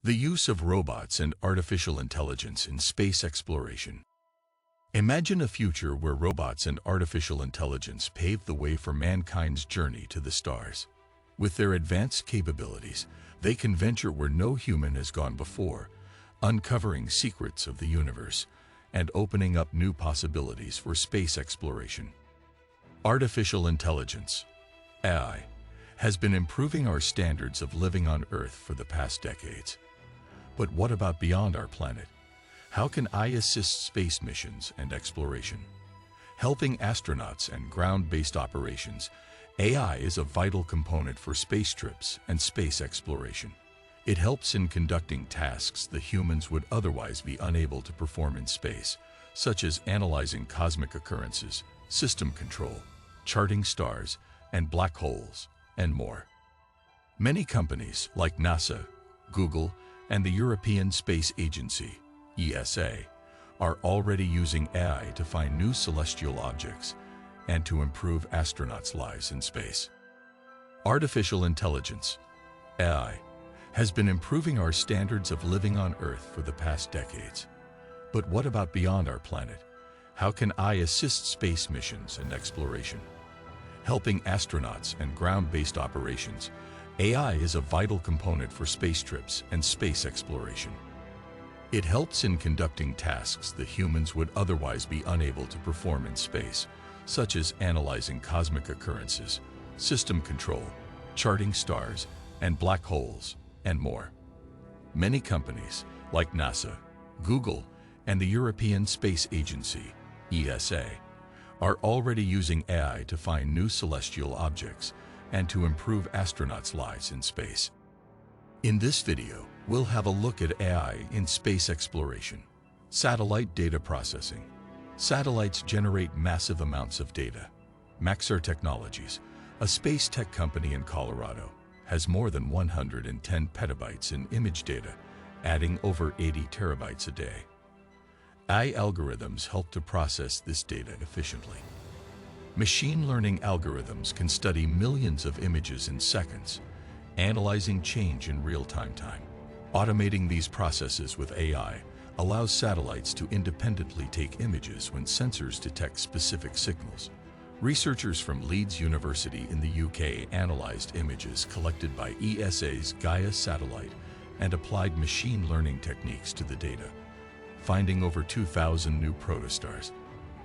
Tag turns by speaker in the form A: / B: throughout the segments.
A: The use of robots and artificial intelligence in space exploration. Imagine a future where robots and artificial intelligence pave the way for mankind's journey to the stars. With their advanced capabilities, they can venture where no human has gone before, uncovering secrets of the universe and opening up new possibilities for space exploration. Artificial intelligence, AI, has been improving our standards of living on Earth for the past decades. But what about beyond our planet? How can AI assist space missions and exploration? Helping astronauts and ground-based operations, AI is a vital component for space trips and space exploration. It helps in conducting tasks that humans would otherwise be unable to perform in space, such as analyzing cosmic occurrences, system control, charting stars and black holes, and more. Many companies like NASA, Google, and the European Space Agency, ESA, are already using AI to find new celestial objects and to improve astronauts' lives in space. Artificial intelligence, AI, has been improving our standards of living on Earth for the past decades. But what about beyond our planet? How can AI assist space missions and exploration? Helping astronauts and ground-based operations, AI is a vital component for space trips and space exploration. It helps in conducting tasks that humans would otherwise be unable to perform in space, such as analyzing cosmic occurrences, system control, charting stars and black holes, and more. Many companies like NASA, Google, and the European Space Agency, ESA, are already using AI to find new celestial objects and to improve astronauts' lives in space. In this video, we'll have a look at AI in space exploration. Satellite data processing. Satellites generate massive amounts of data. Maxar Technologies, a space tech company in Colorado, has more than 110 petabytes in image data, adding over 80 terabytes a day. AI algorithms help to process this data efficiently. Machine learning algorithms can study millions of images in seconds, analyzing change in real-time. Automating these processes with AI allows satellites to independently take images when sensors detect specific signals. Researchers from Leeds University in the UK analyzed images collected by ESA's Gaia satellite and applied machine learning techniques to the data, finding over 2,000 new protostars,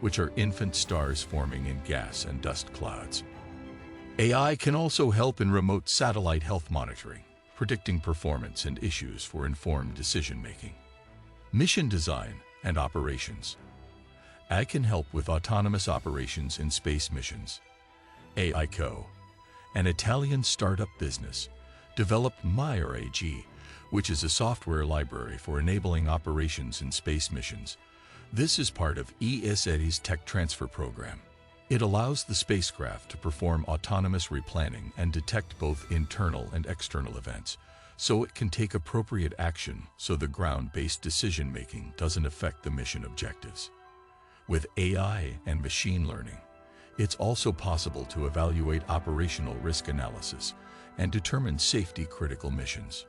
A: which are infant stars forming in gas and dust clouds. AI can also help in remote satellite health monitoring, predicting performance and issues for informed decision-making. Mission design and operations. AI can help with autonomous operations in space missions. AICO, an Italian startup business, developed MyRAG, which is a software library for enabling operations in space missions. This is part of ESA's tech transfer program. It allows the spacecraft to perform autonomous replanning and detect both internal and external events, so it can take appropriate action so the ground-based decision-making doesn't affect the mission objectives. With AI and machine learning, it's also possible to evaluate operational risk analysis and determine safety-critical missions.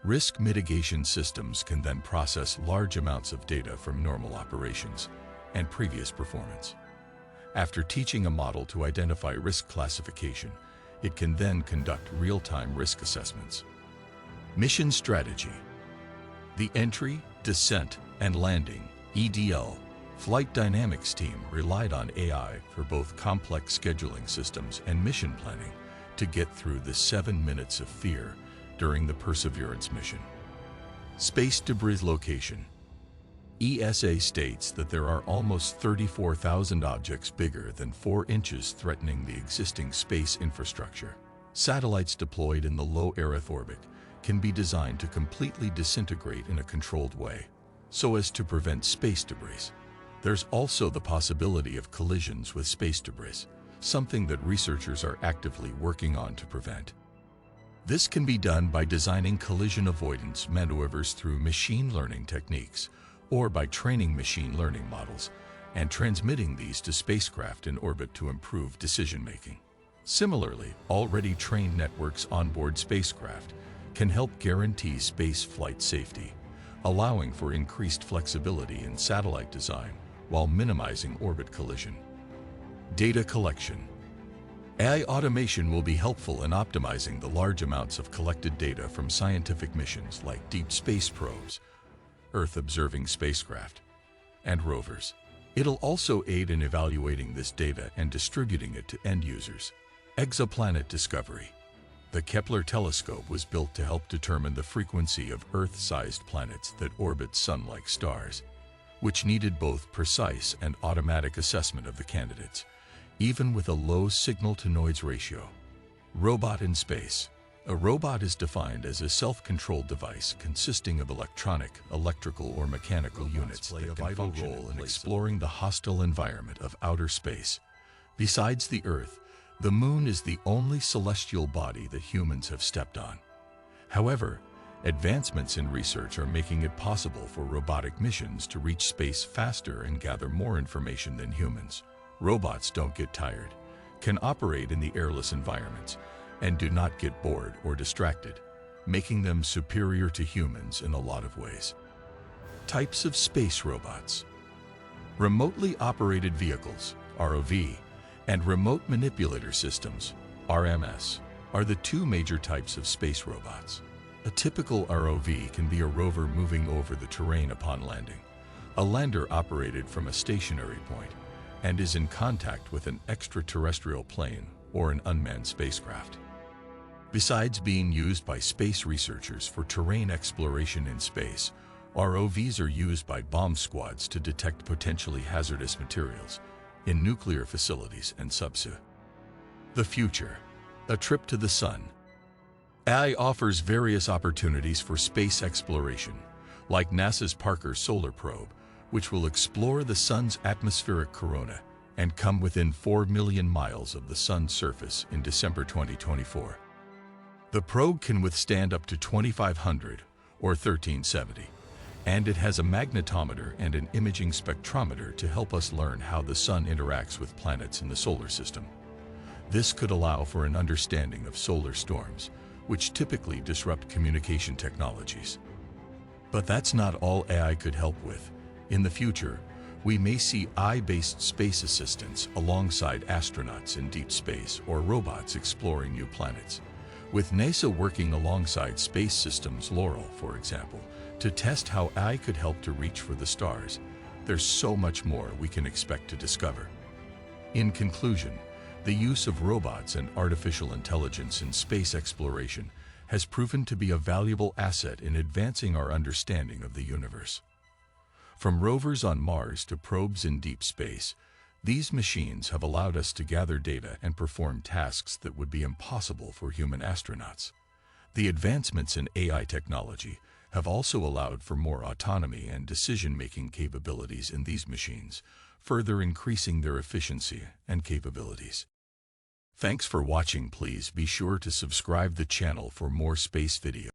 A: Risk mitigation systems can then process large amounts of data from normal operations and previous performance. After teaching a model to identify risk classification, it can then conduct real-time risk assessments. Mission strategy. The entry, descent, and landing (EDL) flight dynamics team relied on AI for both complex scheduling systems and mission planning to get through the 7 minutes of fear during the Perseverance mission. Space debris location. ESA states that there are almost 34,000 objects bigger than 4 inches threatening the existing space infrastructure. Satellites deployed in the low Earth orbit can be designed to completely disintegrate in a controlled way, so as to prevent space debris. There's also the possibility of collisions with space debris, something that researchers are actively working on to prevent. This can be done by designing collision avoidance maneuvers through machine learning techniques, or by training machine learning models and transmitting these to spacecraft in orbit to improve decision-making. Similarly, already trained networks onboard spacecraft can help guarantee space flight safety, allowing for increased flexibility in satellite design while minimizing orbit collision. Data collection. AI automation will be helpful in optimizing the large amounts of collected data from scientific missions like deep space probes, Earth-observing spacecraft, and rovers. It'll also aid in evaluating this data and distributing it to end users. Exoplanet discovery. The Kepler telescope was built to help determine the frequency of Earth-sized planets that orbit Sun-like stars, which needed both precise and automatic assessment of the candidates, even with a low signal-to-noise ratio. Robot in space. A robot is defined as a self-controlled device consisting of electronic, electrical, or mechanical units that can play a vital role in exploring the hostile environment of outer space. Besides the Earth, the Moon is the only celestial body that humans have stepped on. However, advancements in research are making it possible for robotic missions to reach space faster and gather more information than humans. Robots don't get tired, can operate in the airless environments, and do not get bored or distracted, making them superior to humans in a lot of ways. Types of space robots. Remotely operated vehicles, ROV, and remote manipulator systems, RMS, are the two major types of space robots. A typical ROV can be a rover moving over the terrain upon landing, a lander operated from a stationary point, and is in contact with an extraterrestrial plane or an unmanned spacecraft. Besides being used by space researchers for terrain exploration in space, ROVs are used by bomb squads to detect potentially hazardous materials in nuclear facilities and subsea. The future. A trip to the sun. AI offers various opportunities for space exploration, like NASA's Parker Solar Probe, which will explore the sun's atmospheric corona and come within 4 million miles of the sun's surface in December 2024. The probe can withstand up to 2,500 or 1370, and it has a magnetometer and an imaging spectrometer to help us learn how the sun interacts with planets in the solar system. This could allow for an understanding of solar storms, which typically disrupt communication technologies. But that's not all AI could help with. In the future, we may see AI-based space assistants alongside astronauts in deep space or robots exploring new planets, with NASA working alongside Space Systems Laurel, for example, to test how AI could help to reach for the stars. There's so much more we can expect to discover. In conclusion, the use of robots and artificial intelligence in space exploration has proven to be a valuable asset in advancing our understanding of the universe. From rovers on Mars to probes in deep space, these machines have allowed us to gather data and perform tasks that would be impossible for human astronauts. The advancements in AI technology have also allowed for more autonomy and decision-making capabilities in these machines, further increasing their efficiency and capabilities. Thanks for watching. Please be sure to subscribe the channel for more space videos.